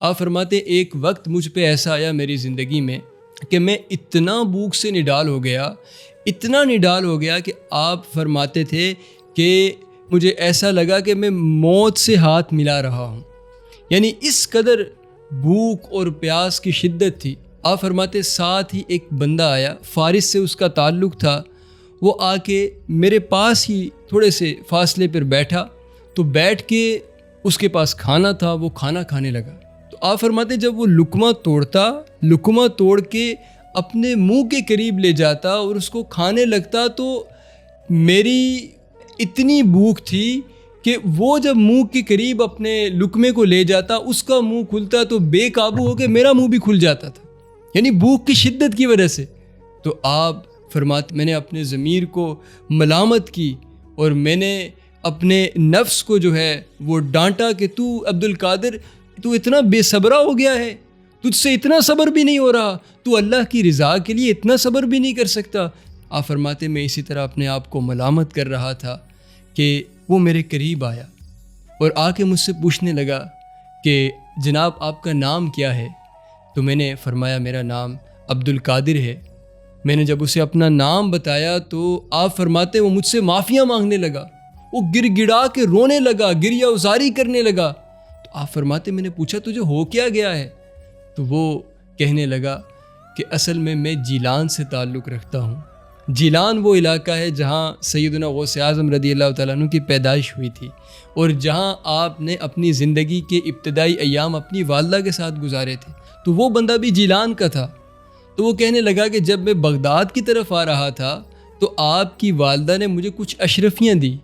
آپ فرماتے ایک وقت مجھ پہ ایسا آیا میری زندگی میں کہ میں اتنا بھوک سے نڈال ہو گیا، اتنا نڈال ہو گیا کہ آپ فرماتے تھے کہ مجھے ایسا لگا کہ میں موت سے ہاتھ ملا رہا ہوں، یعنی اس قدر بھوک اور پیاس کی شدت تھی۔ آپ فرماتے ساتھ ہی ایک بندہ آیا، فارس سے اس کا تعلق تھا، وہ آ کے میرے پاس ہی تھوڑے سے فاصلے پر بیٹھا، تو بیٹھ کے اس کے پاس کھانا تھا، وہ کھانا کھانے لگا۔ تو آپ فرماتے جب وہ لقمہ توڑ کے اپنے منہ کے قریب لے جاتا اور اس کو کھانے لگتا، تو میری اتنی بھوک تھی کہ وہ جب منہ کے قریب اپنے لقمے کو لے جاتا، اس کا منہ کھلتا تو بے قابو ہو کے میرا منہ بھی کھل جاتا تھا، یعنی بھوک کی شدت کی وجہ سے۔ تو آپ فرماتے میں نے اپنے ضمیر کو ملامت کی اور میں نے اپنے نفس کو جو ہے وہ ڈانٹا کہ تو عبد القادر تو اتنا بے صبرا ہو گیا ہے، تجھ سے اتنا صبر بھی نہیں ہو رہا، تو اللہ کی رضا کے لیے اتنا صبر بھی نہیں کر سکتا۔ آپ فرماتے میں اسی طرح اپنے آپ کو ملامت کر رہا تھا کہ وہ میرے قریب آیا اور آ کے مجھ سے پوچھنے لگا کہ جناب آپ کا نام کیا ہے؟ تو میں نے فرمایا میرا نام عبد القادر ہے۔ میں نے جب اسے اپنا نام بتایا تو آپ فرماتے وہ مجھ سے معافیاں مانگنے لگا، وہ گر گڑا کے رونے لگا، گریہ ازاری کرنے لگا۔ تو آپ فرماتے میں نے پوچھا تجھے ہو کیا گیا ہے؟ تو وہ کہنے لگا کہ اصل میں جیلان سے تعلق رکھتا ہوں۔ جیلان وہ علاقہ ہے جہاں سیدنا غوث اعظم رضی اللہ تعالیٰ عنہ کی پیدائش ہوئی تھی، اور جہاں آپ نے اپنی زندگی کے ابتدائی ایام اپنی والدہ کے ساتھ گزارے تھے، تو وہ بندہ بھی جیلان کا تھا۔ تو وہ کہنے لگا کہ جب میں بغداد کی طرف آ رہا تھا تو آپ کی والدہ نے مجھے کچھ اشرفیاں دی،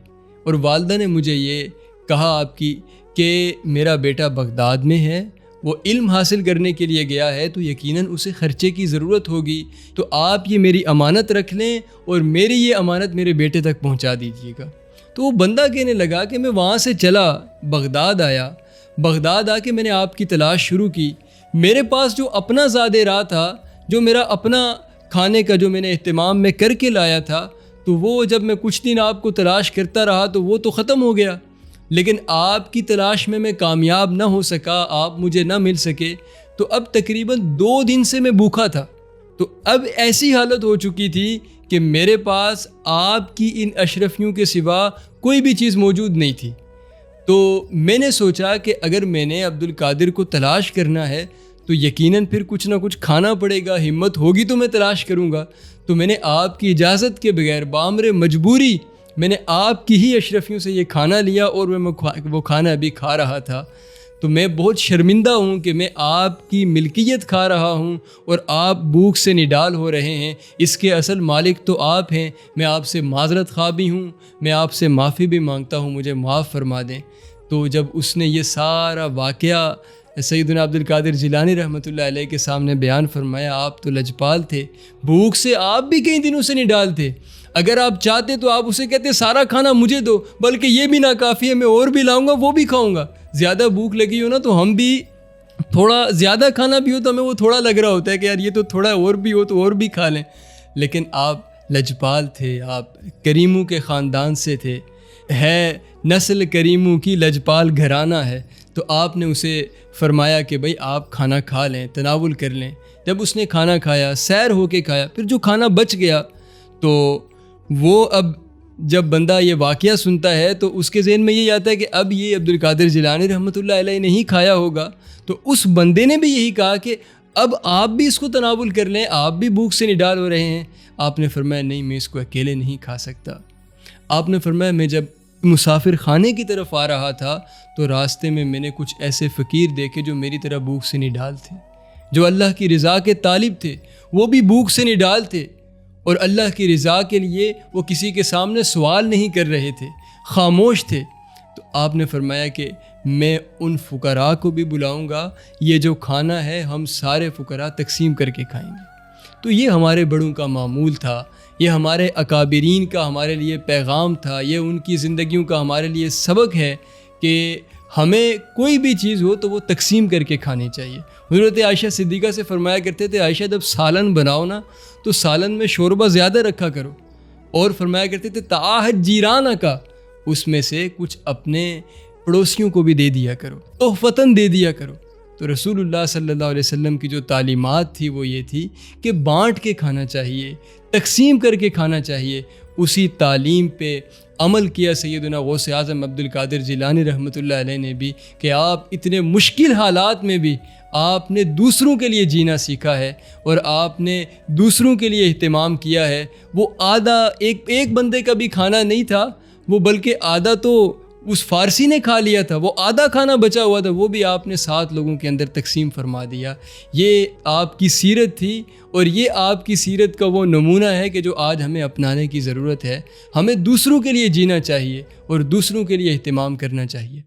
اور والدہ نے مجھے یہ کہا آپ کی کہ میرا بیٹا بغداد میں ہے، وہ علم حاصل کرنے کے لیے گیا ہے، تو یقیناً اسے خرچے کی ضرورت ہوگی، تو آپ یہ میری امانت رکھ لیں اور میری یہ امانت میرے بیٹے تک پہنچا دیجیے گا۔ تو وہ بندہ کہنے لگا کہ میں وہاں سے چلا، بغداد آیا، بغداد آ کے میں نے آپ کی تلاش شروع کی۔ میرے پاس جو اپنا زاد راہ تھا، جو میرا اپنا کھانے کا جو میں نے اہتمام میں کر کے لایا تھا، تو وہ جب میں کچھ دن آپ کو تلاش کرتا رہا تو وہ تو ختم ہو گیا، لیکن آپ کی تلاش میں کامیاب نہ ہو سکا، آپ مجھے نہ مل سکے، تو اب تقریباً 2 دن سے میں بھوکا تھا۔ تو اب ایسی حالت ہو چکی تھی کہ میرے پاس آپ کی ان اشرفیوں کے سوا کوئی بھی چیز موجود نہیں تھی۔ تو میں نے سوچا کہ اگر میں نے عبد القادر کو تلاش کرنا ہے تو یقیناً پھر کچھ نہ کچھ کھانا پڑے گا، ہمت ہوگی تو میں تلاش کروں گا۔ تو میں نے آپ کی اجازت کے بغیر بامر مجبوری میں نے آپ کی ہی اشرفیوں سے یہ کھانا لیا، اور میں وہ کھانا ابھی کھا رہا تھا۔ تو میں بہت شرمندہ ہوں کہ میں آپ کی ملکیت کھا رہا ہوں اور آپ بھوک سے نڈال ہو رہے ہیں، اس کے اصل مالک تو آپ ہیں۔ میں آپ سے معذرت خواہ بھی ہوں، میں آپ سے معافی بھی مانگتا ہوں، مجھے معاف فرما دیں۔ تو جب اس نے یہ سارا واقعہ سیدنا عبد القادر جیلانی رحمۃ اللہ علیہ کے سامنے بیان فرمایا، آپ تو لجپال تھے، بھوک سے آپ بھی کئی دنوں سے نڈال تھے، اگر آپ چاہتے تو آپ اسے کہتے سارا کھانا مجھے دو، بلکہ یہ بھی ناکافی ہے، میں اور بھی لاؤں گا، وہ بھی کھاؤں گا۔ زیادہ بھوک لگی ہو نا تو ہم بھی تھوڑا زیادہ کھانا بھی ہو تو ہمیں وہ تھوڑا لگ رہا ہوتا ہے کہ یار یہ تو تھوڑا اور بھی ہو تو اور بھی کھا لیں، لیکن آپ لجپال تھے، آپ کریموں کے خاندان سے تھے، ہے نسل کریموں کی لجپال گھرانہ ہے۔ تو آپ نے اسے فرمایا کہ بھائی آپ کھانا کھا لیں، تناول کر لیں۔ جب اس نے کھانا کھایا، سیر ہو کے کھایا، پھر جو کھانا بچ گیا تو وہ اب جب بندہ یہ واقعہ سنتا ہے تو اس کے ذہن میں یہ آتا ہے کہ اب یہ عبد القادر جیلانی رحمۃ اللہ علیہ نے ہی کھایا ہوگا۔ تو اس بندے نے بھی یہی کہا کہ اب آپ بھی اس کو تناول کر لیں، آپ بھی بھوک سے نڈال ہو رہے ہیں۔ آپ نے فرمایا نہیں، میں اس کو اکیلے نہیں کھا سکتا۔ آپ نے فرمایا میں جب مسافر خانے کی طرف آ رہا تھا تو راستے میں نے کچھ ایسے فقیر دیکھے جو میری طرح بھوک سے نڈال تھے، جو اللہ کی رضا کے طالب تھے، وہ بھی بھوک سے نڈال تھے، اور اللہ کی رضا کے لیے وہ کسی کے سامنے سوال نہیں کر رہے تھے، خاموش تھے۔ تو آپ نے فرمایا کہ میں ان فقراء کو بھی بلاؤں گا، یہ جو کھانا ہے ہم سارے فقراء تقسیم کر کے کھائیں گے۔ تو یہ ہمارے بڑوں کا معمول تھا، یہ ہمارے اکابرین کا ہمارے لیے پیغام تھا، یہ ان کی زندگیوں کا ہمارے لیے سبق ہے کہ ہمیں کوئی بھی چیز ہو تو وہ تقسیم کر کے کھانی چاہیے۔ حضرت عائشہ صدیقہ سے فرمایا کرتے تھے، عائشہ جب سالن بناؤ نا تو سالن میں شوربہ زیادہ رکھا کرو، اور فرمایا کرتے تھے تعاہد جیرانہ کا، اس میں سے کچھ اپنے پڑوسیوں کو بھی دے دیا کرو، تحفتاً دے دیا کرو۔ تو رسول اللہ صلی اللہ علیہ وسلم کی جو تعلیمات تھی وہ یہ تھی کہ بانٹ کے کھانا چاہیے، تقسیم کر کے کھانا چاہیے۔ اسی تعلیم پہ عمل کیا سیدنا غوث اعظم عبد القادر جیلانی رحمۃ اللہ علیہ نے بھی، کہ آپ اتنے مشکل حالات میں بھی آپ نے دوسروں کے لیے جینا سیکھا ہے اور آپ نے دوسروں کے لیے اہتمام کیا ہے۔ وہ آدھا ایک بندے کا بھی کھانا نہیں تھا، وہ بلکہ آدھا تو اس فارسی نے کھا لیا تھا، وہ آدھا کھانا بچا ہوا تھا، وہ بھی آپ نے 7 لوگوں کے اندر تقسیم فرما دیا۔ یہ آپ کی سیرت تھی، اور یہ آپ کی سیرت کا وہ نمونہ ہے کہ جو آج ہمیں اپنانے کی ضرورت ہے۔ ہمیں دوسروں کے لیے جینا چاہیے اور دوسروں کے لیے اہتمام کرنا چاہیے۔